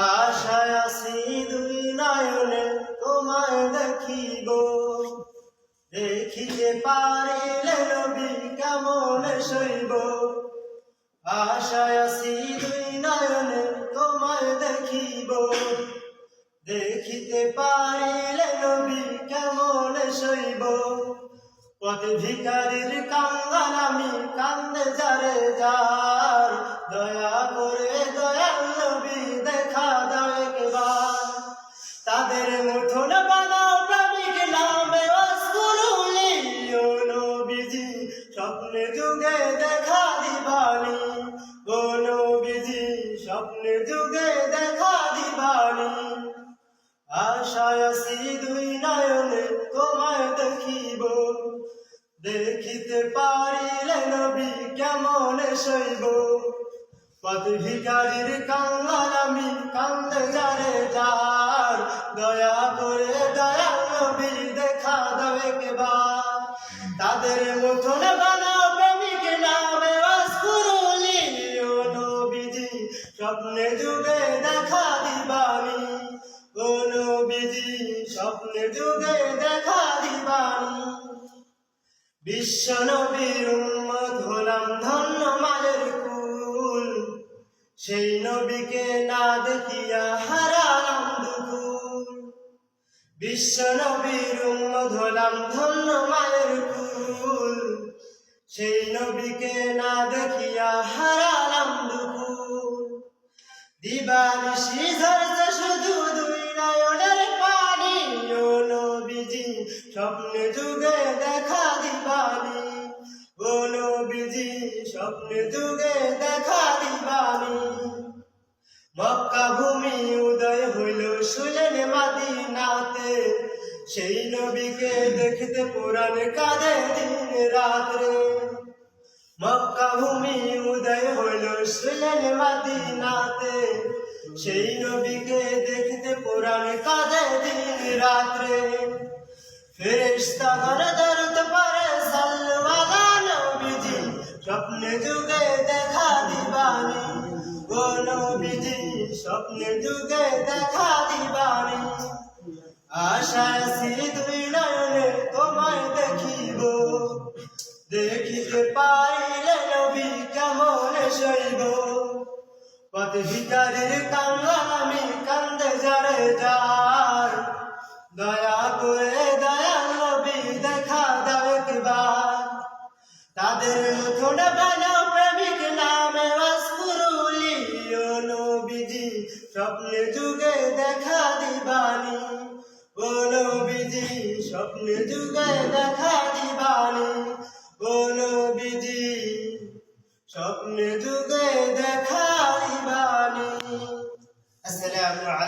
আশায় আছি দুই নয়নে তোমায় দেখিব, দেখিতে পারিলে নবী কেমন সইব। আশায় আছি দুই নয়নে তোমায় দেখিব, দেখিতে পারিলে নবী কেমন সইব। পথ ভিখারির কাঙ্গাল আমি, কান্দে যারে যার, দয়া করে দয়াল নবী দেখা দাও একবার। তাদের মুঠোন বানাও প্রেমিক নামে ওয়াসকুরুনি, ও নবীজি স্বপ্নে যুগে দেখা দিবানি, ও নবীজি স্বপ্নে যুগে দেখা দিবানি। আশায় আছি দুই নয়নে তোমায় দেখিব, দেখিতে পারিলে নবী কেমন সইব। পথ ভিখারির কাঙ্গাল আমি, কান্দে যারে যার, দয়া করে দয়াল নবী দেখা দাও একবার। তাদের মতন বানাও প্রেমিক নামে ওয়াসকুরুনি, ও নবীজি স্বপ্নে যুগে দেখা দিবানি, ও নবীজি স্বপ্নে যুগে দেখা দিবানি। বিশ্ব নবীর উম্মত হলাম ধন্য মায়ের কুল, সেই নবীকে না দেখিয়া হারালাম দুকুল। বিশ্ব নবীর উম্মত হলাম ধন্য মায়ের কুল, সেই নবীকে না দেখিয়া হারালাম দুকুল। দিবানিশি ঝরছে শুধু দুই নয়নের পানি, ও নবীজি স্বপ্নে যুগে দেখা দিবানি, ও নবীজি স্বপ্নে যুগে দেখা দিবানি। মক্কা ভূমি উদয় হইল শুনলেন মদিনাতে, সেই নবীকে দেখতে পুরাণ কাঁদে দিন রাত্রে। মক্কা ভূমি উদয় হইল শুনলেন মদিনাতে, সেই নবীকে দেখতে পুরাণ কাঁদে দিন রাত্রে। ফেরেশতাগণ দরুদ পড়ে সাল্লাল্লাহু নবীজি স্বপ্নে যুগে দেখা দিবানি, ও নবীজি স্বপ্নে যুগে দেখা দিবানি। আশায় আছি দুই নয়নে তোমায় দেখিব, দেখিতে পারিলে নবী কেমন সইব। পথ ভিখারির কাঙ্গাল আমি, কান্দে যারে যার, দয়া করে দয়াল নবী দেখা দাও একবার। তাদের মুঠোন বানাও প্রেমিক নামে ওয়াসকুরুনি, ও নবীজি স্বপ্নে যুগে দেখা দিবানি, ও নবীজি স্বপ্নে যুগে দেখা দিবানি, ও নবীজি স্বপ্নে যুগে দেখা দিবানি। আসসালামু আলাইকুম।